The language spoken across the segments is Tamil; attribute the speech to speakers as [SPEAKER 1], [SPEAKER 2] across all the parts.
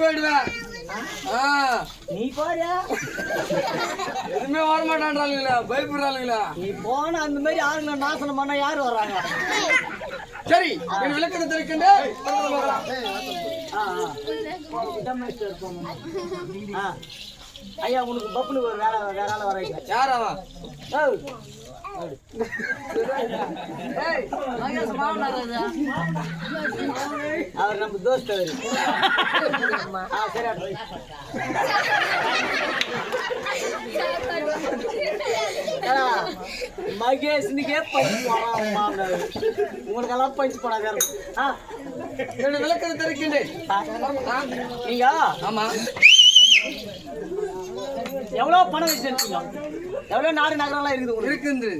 [SPEAKER 1] போயிடுவேன்.
[SPEAKER 2] நீ போறியா?
[SPEAKER 1] எதுவுமே வர மாட்டான்றாங்களா, பயப்படுறாங்களா?
[SPEAKER 2] நீ போன அந்த மாதிரி ஆளுங்க நாசனம் பண்ண யாரு வர்றாங்க?
[SPEAKER 1] சரி, என் விளக்கத்தை தெரிவிக்கின்ற
[SPEAKER 2] ஐயா உனக்கு பப்புனுக்கு ஒரு வேற ஆள் வர
[SPEAKER 1] யாராவா?
[SPEAKER 2] அவர் நம்ம தோஸ்த் மகேஷ்னுக்கே பஞ்சு போடாது, உங்களுக்கெல்லாம் பஞ்சு போடாத.
[SPEAKER 1] என்னோட விளக்கத்தை தெரிவிக்கின்றேன்.
[SPEAKER 2] நீங்க
[SPEAKER 1] ஆமா
[SPEAKER 2] எவ்வளவு பணம் வச்சிருக்கீங்க? எவ்வளவு நாடு நகரம்லாம் இருக்குது
[SPEAKER 1] இருக்குது?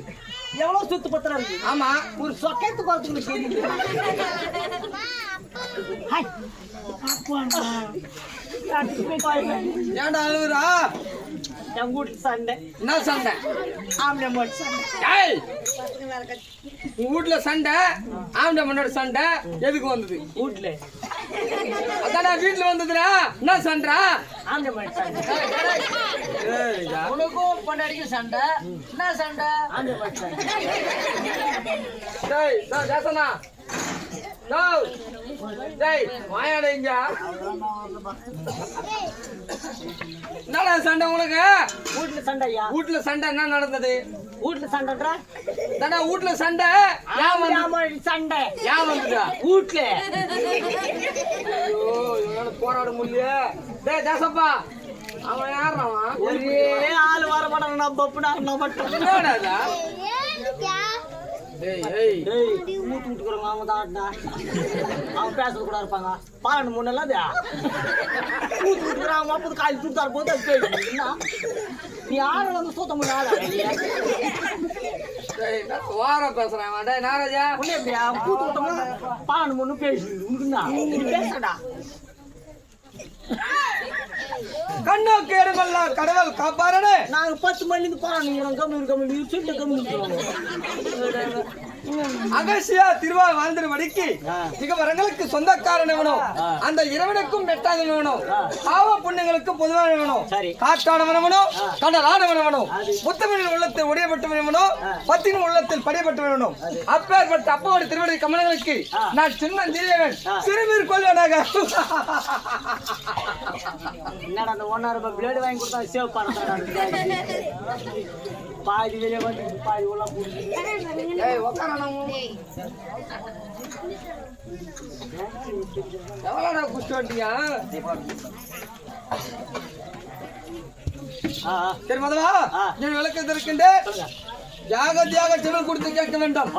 [SPEAKER 2] எவ்வளவு சொத்து பத்திரம் இருக்கு?
[SPEAKER 1] ஆமா,
[SPEAKER 2] ஒரு சொக்கத்து பார்த்துக்கணும் தெரியுது.
[SPEAKER 1] ஏன்டா அழுவுறா?
[SPEAKER 2] என் வீட்டுல சண்டை.
[SPEAKER 1] என்ன சண்டை?
[SPEAKER 2] ஆம்பளை மட்டும் சண்டை.
[SPEAKER 1] உன் வீட்டுல சண்டை, ஆம்பளை முன்னாடி சண்டை எதுக்கு வந்தது?
[SPEAKER 2] வீட்டுல
[SPEAKER 1] அதான் வீட்டுல வந்ததுடா. என்ன சண்டா?
[SPEAKER 2] ஆம்பளை மட்டும் சண்டை.
[SPEAKER 3] உனக்கும் பொண்டாடிக்கும் சண்டை. என்ன சண்டை?
[SPEAKER 2] ஆம்பளை மட்டும் சண்டை.
[SPEAKER 1] டேய் ஜாசனா, டேய் வாயாடா இங்க. என்னடா சண்டை உங்களுக்கு?
[SPEAKER 2] வீட்டுல சண்டையா?
[SPEAKER 1] வீட்டுல சண்டை என்ன நடந்தது?
[SPEAKER 2] வீட்டுல சண்டைன்றா?
[SPEAKER 1] தானே வீட்டுல சண்டை.
[SPEAKER 2] சண்டை
[SPEAKER 1] ஏன் வந்துட்டா
[SPEAKER 2] வீட்டுல?
[SPEAKER 1] ஐயோ இவனால போராட முடியல. டேய் தாசப்பா, அவன் யார்? அவன்
[SPEAKER 2] ஒரே ஆள் வர மாட்டான். நான் பப்புனா நான் மட்டும்.
[SPEAKER 1] என்னடா? டேய் ஏய்
[SPEAKER 2] டேய் மூட்டு விட்டுக்குறவங்க அவங்க தான்டா. அவங்க பேசுறது கூட இருப்பாங்க. பாலன் முன்னெல்லாம் மூட்டு விட்டுக்குறாங்க. அப்போது காலி சுத்தார் போது அது என்ன நீ ஆள் வந்து சூத்த முடியாது.
[SPEAKER 1] வார பேசுறேன். டேய் நாராஜா,
[SPEAKER 2] உன்ன எப்படியா கூத்து விட்டோம்னா பாலன் முன்னு பேசு. உனக்குன்னா நீ பேசடா.
[SPEAKER 1] கண்ணோ கேடுமெல்லாம் கடவுள் காப்பாரனே.
[SPEAKER 2] நாங்க 10 மணிக்கு போறோம். நீங்க கம்மி சொல்லிட்டு கம்மி.
[SPEAKER 1] அகசியா திருவா வாழ்ந்திருவடிக்கு திகவரங்களுக்கு சொந்தக்காரன் வேணும். அந்த இறைவனுக்கும் வெட்டாதவன் வேணும். பாவ புண்ணியங்களுக்கு பொதுவான வேணும். காற்றானவன் வேணும், கடலானவன் வேணும், புத்தமிழின் உள்ளத்தில் உடையப்பட்டவன் வேணும், பத்தின் உள்ளத்தில் படியப்பட்டவன் வேணும். அப்பேற்பட்ட அப்போட திருவடி கமலங்களுக்கு நான் சின்ன ஜீவன் சிறுமீர் கொள்வனாக.
[SPEAKER 2] என்னடா அந்த 1 ரூபாய் பிளேடு வாங்கி கொடுத்தா சேவ் பண்ண பாதி வெளியே வந்து பாதி உள்ள போடுது.
[SPEAKER 1] எவ்வளோடா குஷ்டியா? சரி மதவா, நீ விளக்கத்தில் இருக்கின்ற தியாக தியாக செவல் கொடுத்து கேட்க வேண்டும்.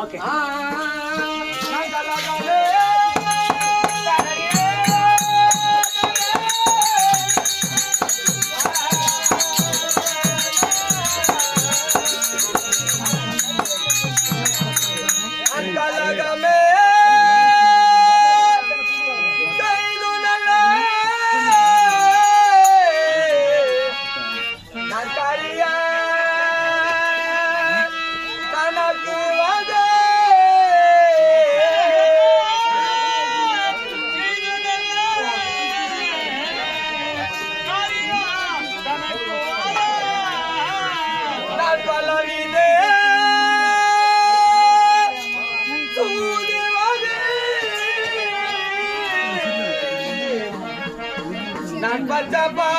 [SPEAKER 1] நான் பச்சப்பா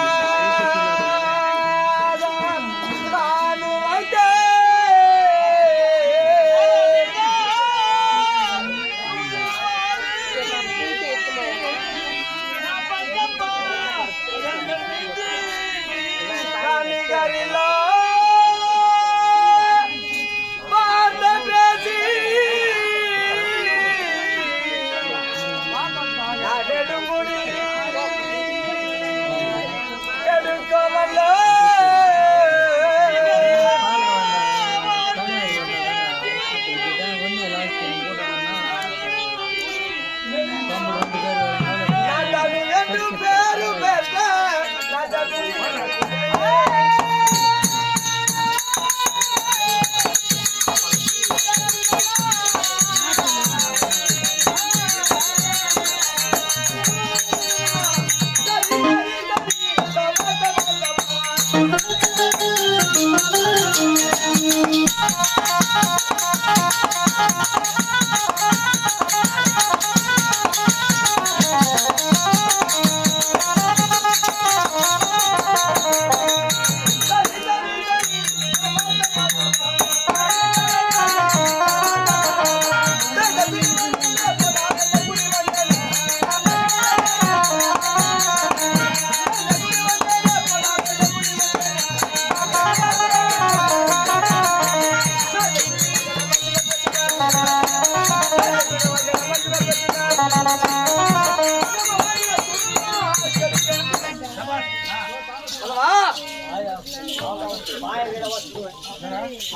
[SPEAKER 2] வாயை விட வச்சுக்குவேன்.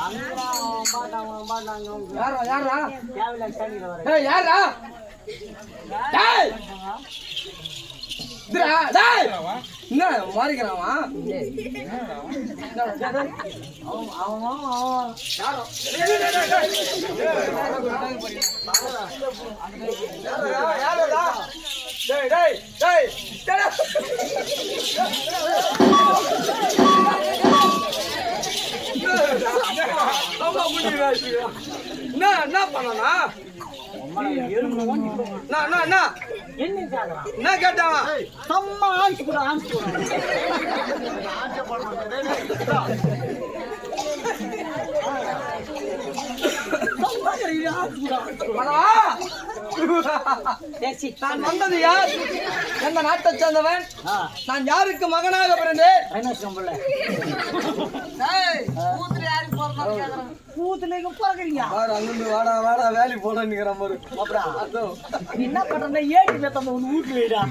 [SPEAKER 2] அங்கதான் பாட்டாங்க.
[SPEAKER 1] யாரா
[SPEAKER 2] தேவையில்ல தண்ணியில் வர.
[SPEAKER 1] ஏய் யாரா டேய் இதுடா டேய் என்ன மாறிக்கறாமா
[SPEAKER 2] அவன்
[SPEAKER 1] யாரோ யாரா டேய் டேய் டேய் என்ன பண்ணனா என்ன கேட்டான்
[SPEAKER 2] சம்மா ஆச்சு கூட ஆச்சு
[SPEAKER 1] நான் வந்தது யார் எந்த நாட்டை சேர்ந்தவன் நான் யாருக்கு மகனாக பிறந்தேன் அங்கிருந்து வாடா வாடா வேலை போடணுங்கிற மாதிரி
[SPEAKER 2] என்ன பண்ற ஏடி பேத்தாம ஒண்ணு வீட்டுல வைடா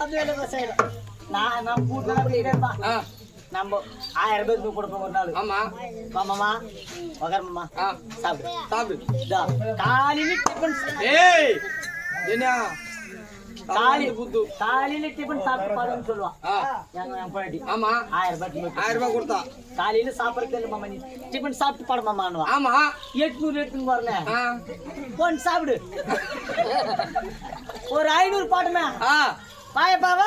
[SPEAKER 2] அது வேலை செய்யலாம் நான் வீட்டுல நம்ம 1000 பேருக்கு கொடுப்போம் ஒரு நாள்.
[SPEAKER 1] ஆமா
[SPEAKER 2] மாமாமா வகரமாமா சாப்பிடு
[SPEAKER 1] சாப்பிடு
[SPEAKER 2] காலையில டிபன்.
[SPEAKER 1] ஏய் என்ன
[SPEAKER 2] காலையில டிபன் சாப்பிட்டு பாருன்னு சொல்லுவான் என் பாட்டி.
[SPEAKER 1] ஆமா
[SPEAKER 2] 1000
[SPEAKER 1] ரூபாய் கொடுத்தா
[SPEAKER 2] காலையில சாப்பிடறது மாமா நீ டிபன் சாப்பிட்டு பாடமாமான்னுவா.
[SPEAKER 1] ஆமா
[SPEAKER 2] 800 வரல போன் சாப்பிடு ஒரு 500 பாட்டுமே பாயப்பாவா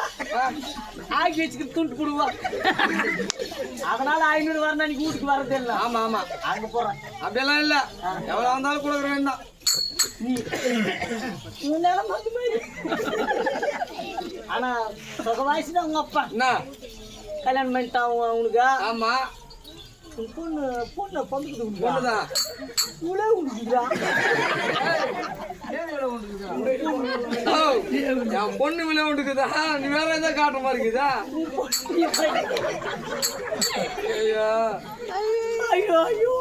[SPEAKER 2] ஆக்கி வச்சுக்கிட்டு துண்டு போடுவா. அதனால 500 வரணும் அன்னைக்கு வீட்டுக்கு வரது இல்லை.
[SPEAKER 1] ஆமா ஆமா
[SPEAKER 2] அங்க போறேன்
[SPEAKER 1] அப்படியெல்லாம் இல்ல எவ்வளவு வந்தாலும் கொடுக்குறேன் தான்
[SPEAKER 2] ஆனா சொகவாய்ச்சுதான் உங்க அப்பா
[SPEAKER 1] என்ன
[SPEAKER 2] கல்யாணம் பண்ணிட்டான் அவனுக்கு.
[SPEAKER 1] ஆமா
[SPEAKER 2] பொண்ணு பொண்ணுக்குது
[SPEAKER 1] பொண்ணுதான்
[SPEAKER 2] உள்ள உண்டுதா
[SPEAKER 1] என் பொண்ணு விலை உண்டுக்குதா நீ வேற எதாவது காட்டுற மாதிரி இருக்குதா ஐயோ
[SPEAKER 2] ஐயோ ஐயோ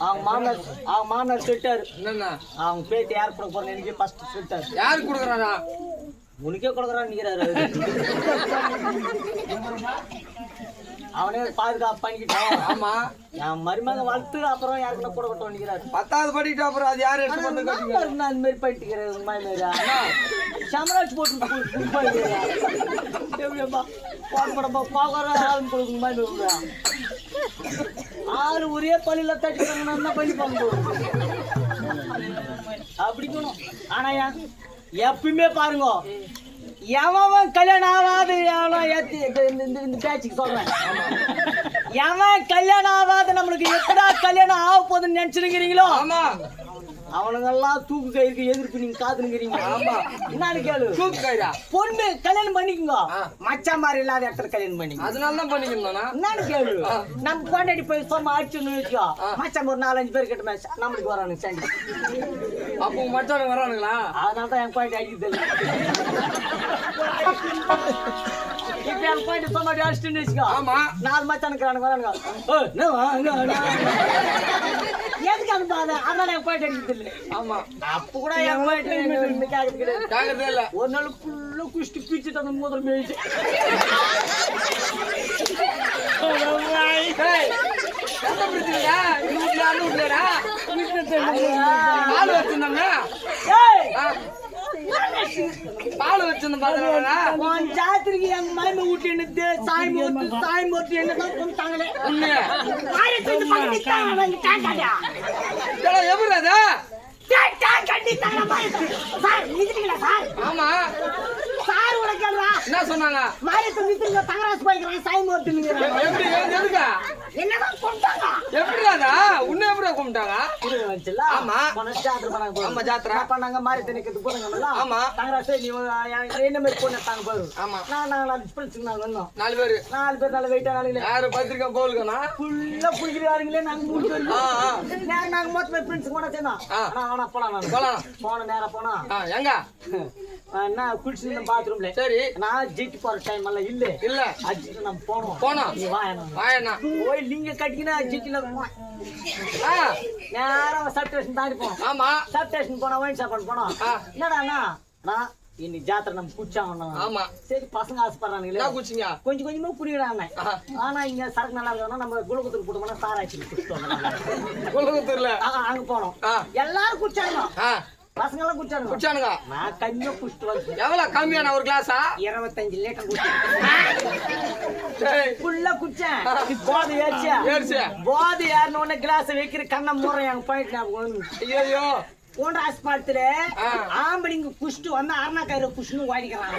[SPEAKER 2] அவங்க மாமனார் சொல்லிட்டாரு
[SPEAKER 1] என்னண்ணா
[SPEAKER 2] அவங்க பேத்தி யார் கொடுக்க போறேன் எனக்கு ஃபர்ஸ்ட் சொல்லிட்டாரு.
[SPEAKER 1] யாரு கொடுக்குறாரா
[SPEAKER 2] உனக்கே கொடுக்குறான்னு நிக்கிறாரு. அவனே பாதுகாப்பு பண்ணிக்கிட்டான்.
[SPEAKER 1] ஆமா
[SPEAKER 2] என் மருமக வளர்த்து அப்புறம் யாருக்குன்னா கூட கொண்டு நிக்கிறாரு.
[SPEAKER 1] 10வது படிக்கிட்டு அப்புறம் அது யாரு எடுத்து வந்து கட்டிக்க
[SPEAKER 2] அந்த மாதிரி பண்ணிட்டுக்கிறேன் உண்மை மாரியா சமராஜ் போட்டு எப்படிப்பா போடப்படப்பா பாக்குற ஆளுன்னு கொடுக்கும் மாதிரி ஆளு ஒரே பள்ளியில தட்டி பண்ணிப்பாங்க அப்படி போகணும். ஆனா எப்பயுமே பாருங்க எவன் கல்யாணம் ஆகாது இந்த பேச்சுக்கு சொல்றேன். எவன் கல்யாணம் ஆகாது நம்மளுக்கு எப்படா கல்யாணம் ஆக போகுதுன்னு நினைச்சிருக்கிறீங்களோ
[SPEAKER 1] ஆமா
[SPEAKER 2] அவனுங்கெல்லாம் தூக்கு கயிறுக்கு எதிர்ப்பு நீங்க காத்துனுங்கிறீங்க.
[SPEAKER 1] ஆமா
[SPEAKER 2] என்னன்னு கேளு
[SPEAKER 1] தூக்கு கயிறா
[SPEAKER 2] பொண்ணு கல்யாணம் பண்ணிக்கோங்க மச்சான் மாதிரி இல்லாத இடத்துல கல்யாணம் பண்ணிக்கோங்க.
[SPEAKER 1] அதனால தான் பண்ணிக்கணும்னா
[SPEAKER 2] என்னன்னு கேளு நம்ம கொண்டாடி போய் சும்மா அடிச்சுன்னு வச்சுக்கோ மச்சான் ஒரு 4-5 பேர் கிட்ட நம்மளுக்கு வரானுங்க சண்டி.
[SPEAKER 1] அப்போ மச்சானுங்க வரானுங்களா
[SPEAKER 2] அதனால தான் என் பாயிண்ட் அடிக்குது. இப்ப என் பாயிண்ட் சும்மா அடிச்சுன்னு வச்சுக்கோ
[SPEAKER 1] ஆமா
[SPEAKER 2] 4 மச்சானுக்கு வரானுங்க எதுக்கு அனுப்பாத அதனால என் பாயிண்ட் அடிக்குது இல்லை.
[SPEAKER 1] ஆமா
[SPEAKER 2] அப்ப கூட என் பாயிண்ட் கேட்கறது கிடையாது.
[SPEAKER 1] கேட்கறதே இல்ல
[SPEAKER 2] ஒரு நாள் ஃபுல்லா குஷ்டி பிச்சுட்டு அந்த முதல் மேய்ச்சி
[SPEAKER 1] எந்த பிரச்சனையா வீட்டுல அண்ணு விட்டுலடா பால் வச்சிருந்தாங்க பால் வச்சிருந்தேன் பாத்தீங்களா
[SPEAKER 2] ஜாத்திரைக்கு என் மயமை ஊட்டி என்ன சாய் மூர்த்தி என்னதான் கொண்டாங்களே
[SPEAKER 1] எப்படி அதா ஆமா என்ன சொன்னாங்க எப்படி எதுக்கா எப்படிடா உன்ன எப்படி கும்பிட்டாங்க ஆமா ஆமா ஜாத்திரை
[SPEAKER 2] பண்ணாங்க மாறி தனிக்கிறது போறாங்க.
[SPEAKER 1] ஆமா
[SPEAKER 2] என்ன மாதிரி போனாங்க பாரு.
[SPEAKER 1] ஆமா
[SPEAKER 2] நாங்க ஃப்ரெண்ட்ஸ் நாங்க வந்தோம்
[SPEAKER 1] 4 பேரு
[SPEAKER 2] 4 பேர் நல்ல வெயிட்டா நாளைக்கு
[SPEAKER 1] யாரு பத்திரிக்கை கோலுக்கனா
[SPEAKER 2] ஃபுல்லா குடிக்கிறாங்களே நாங்க 3 பேர் நாங்க மொத்தம் ஃப்ரெண்ட்ஸ் கூட சேர்ந்தோம். ஆனா போலாம் நான் போன நேரா போனா
[SPEAKER 1] எங்க
[SPEAKER 2] நான் குளிச்சு பாத்ரூம்ல
[SPEAKER 1] சரி
[SPEAKER 2] நான் ஜெயிட்டு போற டைம் எல்லாம் இல்ல அஜிட்டு நம்ம போனோம் நீ
[SPEAKER 1] வாயண்ணா
[SPEAKER 2] போய் லிங்க கட்டிக்கினா ஜெயிட்டுல நேரம் சப் ஸ்டேஷன் தாண்டி போனோம்.
[SPEAKER 1] ஆமா
[SPEAKER 2] சப் ஸ்டேஷன் போனா ஒயின் ஷாப் போனோம். என்னடா நான் இன்னைக்கு ஜாத்திரை நம்ம குச்சாகணும்.
[SPEAKER 1] ஆமா
[SPEAKER 2] சரி பசங்க ஆசைப்படுறானுங்களே
[SPEAKER 1] என்ன குச்சிங்க
[SPEAKER 2] கொஞ்சம் கொஞ்சமா புரியுறாங்க. ஆனா இங்க சரக்கு நல்லா இருக்கணும். நம்ம குலகுத்தூர் போட்டோம்னா சாராய்ச்சி
[SPEAKER 1] உலகத்துல
[SPEAKER 2] அங்க போனோம். எல்லாரும் குச்சாங்க, பசங்க எல்லாம் குச்சாங்க.
[SPEAKER 1] குச்சானுங்க
[SPEAKER 2] நான் கம்மியா குடிச்சிட்டு வந்து
[SPEAKER 1] எவ்வளவு கம்மியான ஒரு கிளாஸா
[SPEAKER 2] 25 லிட்டர் ஃபுல்லா குச்சேன். போதை ஏறிச்சு. போதை ஏறின உடனே கிளாஸ் வைக்கிற கண்ண முறை எங்க போயிட்டு
[SPEAKER 1] ஐயோ
[SPEAKER 2] போன்ற ஆஸ்பாலத்துல ஆம்பளைங்க குஷ்டு வந்து அரணா கயிறு குஷ்னு ஓடிக்கிறாங்க.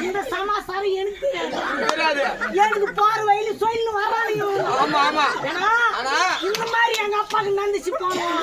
[SPEAKER 2] இந்த சமாசாரம் எனக்கு
[SPEAKER 1] தெரியாது.
[SPEAKER 2] எனக்கு போற வயலு சொல்லு வரானுங்க.
[SPEAKER 1] ஆமா ஆமா
[SPEAKER 2] ஏன்னா இந்த மாதிரி எங்க அப்பாவுக்கு நந்திச்சு போனோம்.